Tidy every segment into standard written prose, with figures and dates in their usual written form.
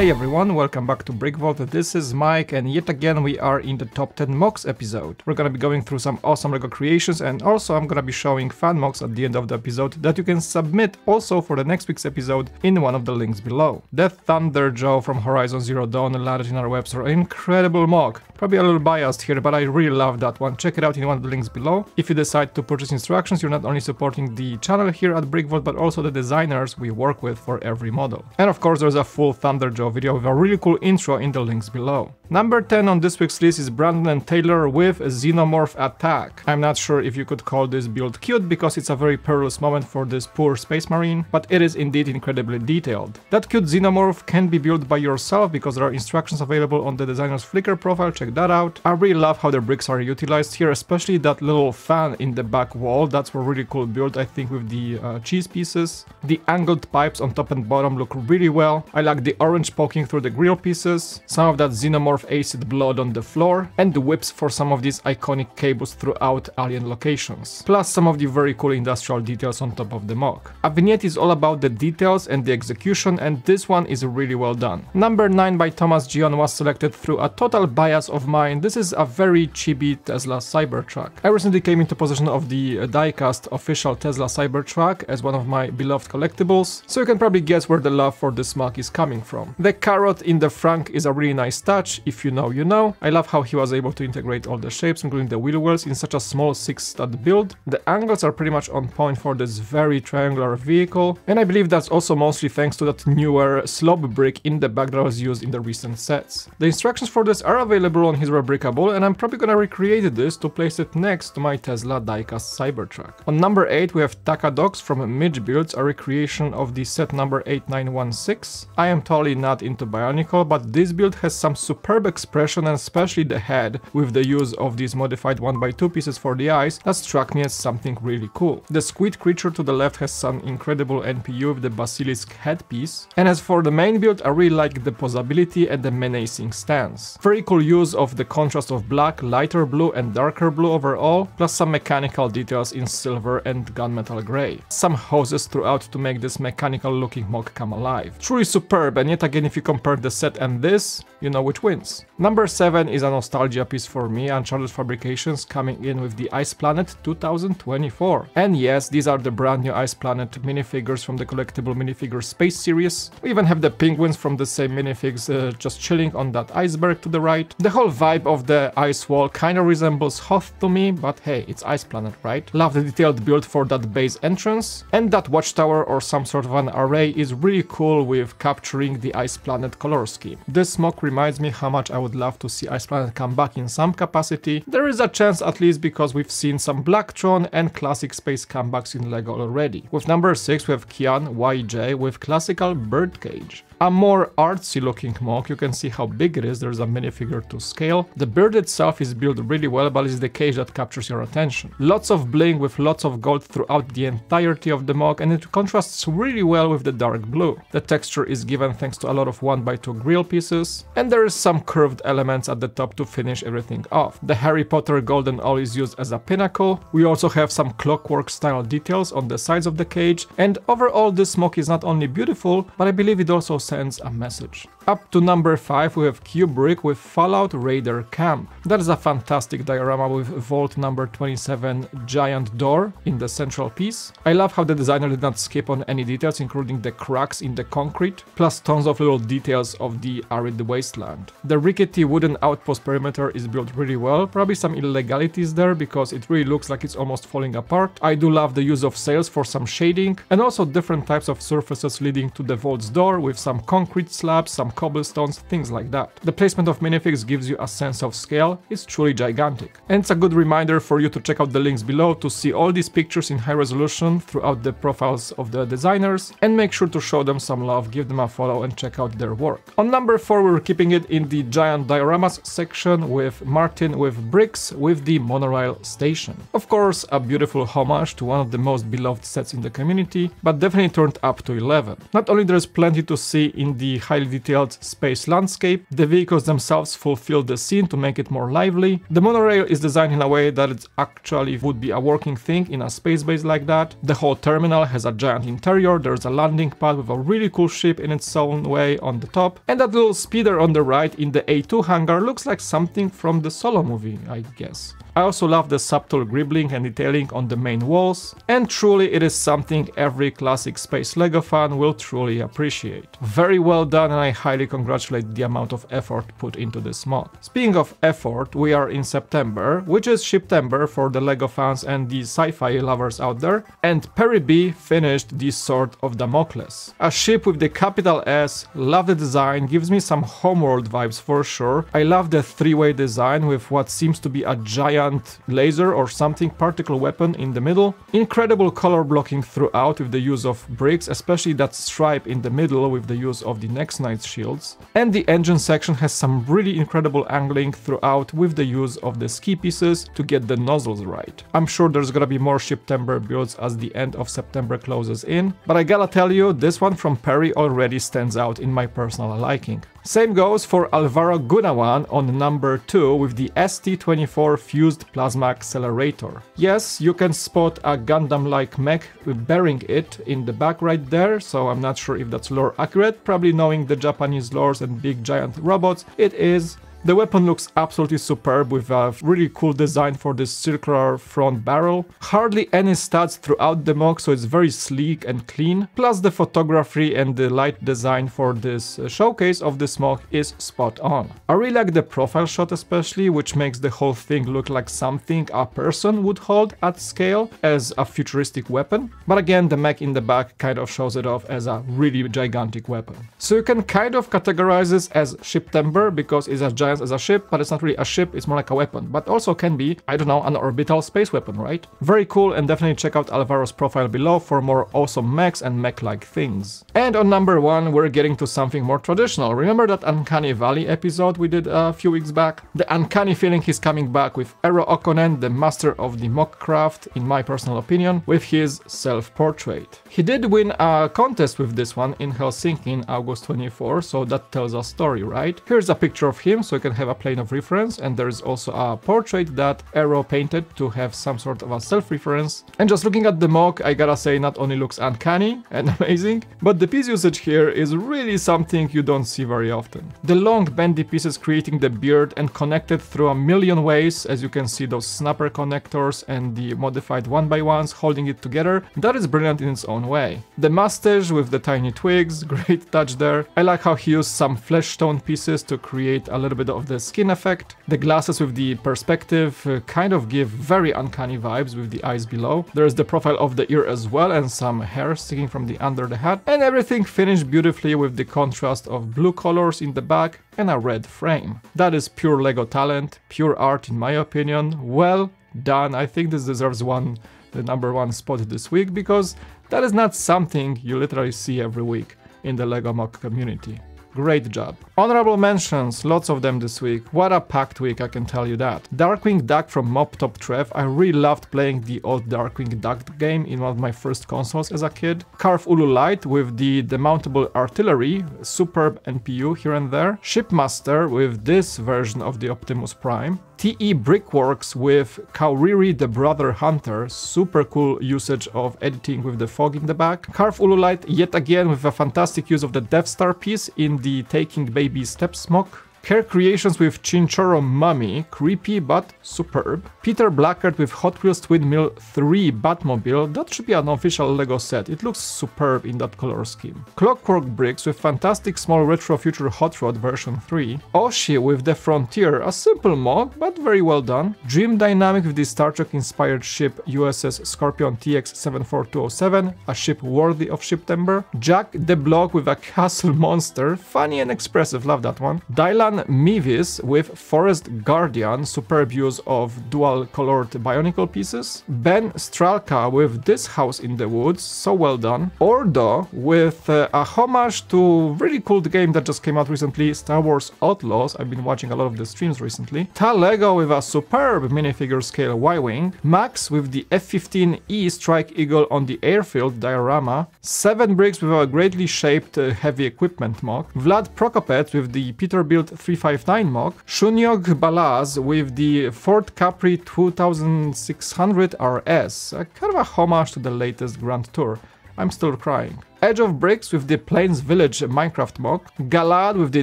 Hey everyone, welcome back to BrickVault. This is Mike, and yet again we are in the top 10 MOCs episode. We're gonna be going through some awesome LEGO creations, and also I'm gonna be showing fan MOCs at the end of the episode that you can submit also for the next week's episode in one of the links below. The Thunderjaw from Horizon Zero Dawn large interwebs are an incredible MOC. Probably a little biased here, but I really love that one. Check it out in one of the links below. If you decide to purchase instructions, you're not only supporting the channel here at BrickVault, but also the designers we work with for every model. And of course there's a full Thunderjaw video with a really cool intro in the links below. Number 10 on this week's list is Brandon and Taylor with Xenomorph Attack. I'm not sure if you could call this build cute because it's a very perilous moment for this poor space marine, but it is indeed incredibly detailed. That cute Xenomorph can be built by yourself because there are instructions available on the designer's Flickr profile, check that out. I really love how the bricks are utilized here, especially that little fan in the back wall. That's a really cool build, I think, with the cheese pieces. The angled pipes on top and bottom look really well. I like the orange poking through the grill pieces, some of that Xenomorph acid blood on the floor, and the whips for some of these iconic cables throughout alien locations, plus some of the very cool industrial details on top of the MOC. A vignette is all about the details and the execution, and this one is really well done. Number 9 by Thomas Gion was selected through a total bias of mine. This is a very chibi Tesla Cybertruck. I recently came into possession of the diecast official Tesla Cybertruck as one of my beloved collectibles, so you can probably guess where the love for this MOC is coming from. The carrot in the front is a really nice touch. If you know, you know. I love how he was able to integrate all the shapes, including the wheel wells, in such a small 6-stud build. The angles are pretty much on point for this very triangular vehicle, and I believe that's also mostly thanks to that newer slope brick in the back that was used in the recent sets. The instructions for this are available on his Brickable, and I'm probably gonna recreate this to place it next to my Tesla diecast Cybertruck. On number 8 we have Takadox from MitchBuilds, a recreation of the set number 8916. I am totally not into Bionicle, but this build has some superb expression, and especially the head, with the use of these modified 1x2 pieces for the eyes, that struck me as something really cool. The squid creature to the left has some incredible NPU with the basilisk headpiece, and as for the main build, I really like the posability and the menacing stance. Very cool use of the contrast of black, lighter blue and darker blue overall, plus some mechanical details in silver and gunmetal grey. Some hoses throughout to make this mechanical looking MOC come alive. Truly superb, and yet again if you compare the set and this, you know which wins. Number 7 is a nostalgia piece for me, Uncharted Fabrications, coming in with the Ice Planet 2024. And yes, these are the brand new Ice Planet minifigures from the collectible minifigure Space series. We even have the penguins from the same minifigs just chilling on that iceberg to the right. The whole vibe of the ice wall kinda resembles Hoth to me, but hey, it's Ice Planet, right? Love the detailed build for that base entrance, and that watchtower or some sort of an array is really cool with capturing the Ice Planet color scheme. This MOC reminds me how much I would love to see Ice Planet come back in some capacity. There is a chance, at least because we've seen some Blacktron and classic space comebacks in LEGO already. With number 6 we have Qian YJ with classical Birdcage. A more artsy looking MOC, you can see how big it is, there's a minifigure to scale. The bird itself is built really well, but it's the cage that captures your attention. Lots of bling with lots of gold throughout the entirety of the MOC, and it contrasts really well with the dark blue. The texture is given thanks to a lot of 1x2 grill pieces, and there is some curved elements at the top to finish everything off. The Harry Potter golden owl is used as a pinnacle. We also have some clockwork style details on the sides of the cage, and overall this MOC is not only beautiful, but I believe it also sends a message. Up to number 5 we have Kubrick with Fallout Raider Camp. That is a fantastic diorama with vault number 27 giant door in the central piece. I love how the designer did not skip on any details, including the cracks in the concrete, plus tons of little details of the arid wasteland. The rickety wooden outpost perimeter is built really well, probably some illegalities there because it really looks like it's almost falling apart. I do love the use of sails for some shading, and also different types of surfaces leading to the vault's door with some concrete slabs, some cobblestones, things like that. The placement of minifigs gives you a sense of scale, it's truly gigantic. And it's a good reminder for you to check out the links below to see all these pictures in high resolution throughout the profiles of the designers, and make sure to show them some love, give them a follow and check out their work. On number 4 we're keeping it in the giant dioramas section with Martin.with.bricks with the Monorail station. Of course, a beautiful homage to one of the most beloved sets in the community, but definitely turned up to 11. Not only there's plenty to see in the highly detailed detailed space landscape. The vehicles themselves fulfill the scene to make it more lively. The monorail is designed in a way that it actually would be a working thing in a space base like that. The whole terminal has a giant interior, there's a landing pad with a really cool ship in its own way on the top, and that little speeder on the right in the A2 hangar looks like something from the Solo movie, I guess. I also love the subtle gribbling and detailing on the main walls, and truly it is something every classic space LEGO fan will truly appreciate. Very well done, and I highly congratulate the amount of effort put into this mod. Speaking of effort, we are in September, which is Shiptember for the LEGO fans and the sci-fi lovers out there, and Perry B finished the Sword of Damocles. A ship with the capital S, love the design, gives me some homeworld vibes for sure. I love the three-way design with what seems to be a giant laser or something particle weapon in the middle. Incredible color blocking throughout with the use of bricks, especially that stripe in the middle with the use of the Next Knight shields. And the engine section has some really incredible angling throughout with the use of the ski pieces to get the nozzles right. I'm sure there's gonna be more Shiptember builds as the end of September closes in, but I gotta tell you, this one from Perry already stands out in my personal liking. Same goes for Alvaro Gunawan on number 2 with the ST-24 fused plasma accelerator. Yes, you can spot a Gundam-like mech bearing it in the back right there, so I'm not sure if that's lore accurate. Probably knowing the Japanese lores and big giant robots, it is. The weapon looks absolutely superb with a really cool design for this circular front barrel. Hardly any studs throughout the MOC, so it's very sleek and clean. Plus the photography and the light design for this showcase of this MOC is spot on. I really like the profile shot especially, which makes the whole thing look like something a person would hold at scale as a futuristic weapon. But again, the mech in the back kind of shows it off as a really gigantic weapon. So you can kind of categorize this as Shiptember because it's a giant as a ship, but it's not really a ship, it's more like a weapon, but also can be, I don't know, an orbital space weapon, right? Very cool, and definitely check out Alvaro's profile below for more awesome mechs and mech-like things. And on number 1, we're getting to something more traditional. Remember that Uncanny Valley episode we did a few weeks back? The uncanny feeling is coming back with Eero Okkonen, the master of the MOC craft, in my personal opinion, with his self-portrait. He did win a contest with this one in Helsinki in August 24, so that tells a story, right? Here's a picture of him, so you can have a plane of reference, and there is also a portrait that Eero painted to have some sort of a self-reference. And just looking at the MOC, I gotta say, not only looks uncanny and amazing, but the piece usage here is really something you don't see very often. The long bendy pieces creating the beard and connected through a million ways, as you can see those snapper connectors and the modified 1x1s holding it together, that is brilliant in its own way. The mustache with the tiny twigs, great touch there. I like how he used some flesh tone pieces to create a little bit of the skin effect. The glasses with the perspective kind of give very uncanny vibes with the eyes below. There's the profile of the ear as well and some hair sticking from the under the hat, and everything finished beautifully with the contrast of blue colors in the back and a red frame. That is pure LEGO talent, pure art in my opinion. Well done. I think this deserves the number 1 spot this week, because that is not something you literally see every week in the LEGO MOC community. Great job. Honorable mentions, lots of them this week. What a packed week, I can tell you that. Darkwing Duck from moptoptrev. I really loved playing the old Darkwing Duck game in one of my first consoles as a kid. Karf Oohlu Lite with the demountable artillery, superb NPU here and there. Shipmaster with this version of the Optimus Prime. TE Brickworks with Kauriri the Brother Hunter, super cool usage of editing with the fog in the back. Karf Oohlu Lite yet again with a fantastic use of the Death Star piece in the Taking Baby Steps MOC. Care Creations with Chinchorro Mummy, creepy but superb. Peter Blackard with Hot Wheels Twin Mill 3 Batmobile, that should be an official LEGO set, it looks superb in that color scheme. Clockwork Bricks with fantastic small retro future Hot Rod version 3. Oshi with the Frontier, a simple MOC but very well done. Dream Dynamic with the Star Trek inspired ship USS Scorpion TX 74207, a ship worthy of Shiptember. Jack the Block with a castle monster, funny and expressive, love that one. Dylan Gion Mivis with Forest Guardian, superb use of dual-colored Bionicle pieces. Ben Stralka with This House in the Woods, so well done. Ordo with a homage to really cool game that just came out recently, Star Wars Outlaws. I've been watching a lot of the streams recently. Talego with a superb minifigure scale Y-Wing. Max with the F-15E Strike Eagle on the airfield diorama. 7 Bricks with a greatly shaped heavy equipment mock. Vlad Prokopet with the Peterbilt 359 mock. Shunyog Balaz with the Ford Capri 2600 RS, kind of a homage to the latest Grand Tour. I'm still crying. Edge of Bricks with the Plains Village Minecraft mock. Galad with the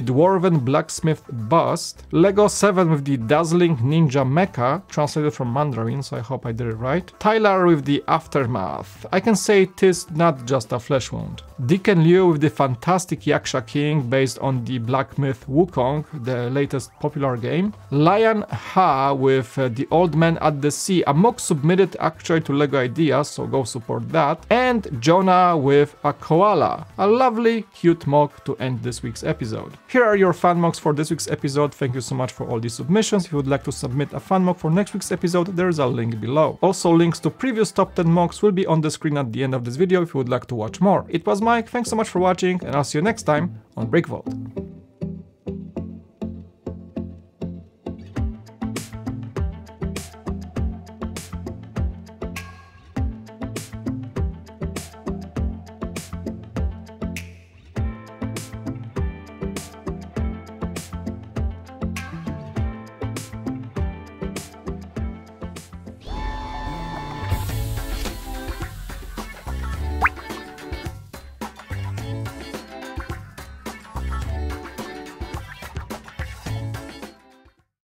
Dwarven Blacksmith Bust. Lego 7 with the Dazzling Ninja Mecha, translated from Mandarin, so I hope I did it right. Tyler with the Aftermath. I can say 'tis not just a flesh wound. Deacon Liu with the Fantastic Yaksha King, based on the Black Myth Wukong, the latest popular game. Lion Ha with the Old Man at the Sea, a mock submitted actually to Lego Ideas, so go support that. And Jonah with a Koala, a lovely, cute mock to end this week's episode. Here are your fan mocks for this week's episode. Thank you so much for all these submissions. If you would like to submit a fan mock for next week's episode, there is a link below. Also, links to previous top 10 mocks will be on the screen at the end of this video if you would like to watch more. It was Mike, thanks so much for watching, and I'll see you next time on BrickVault.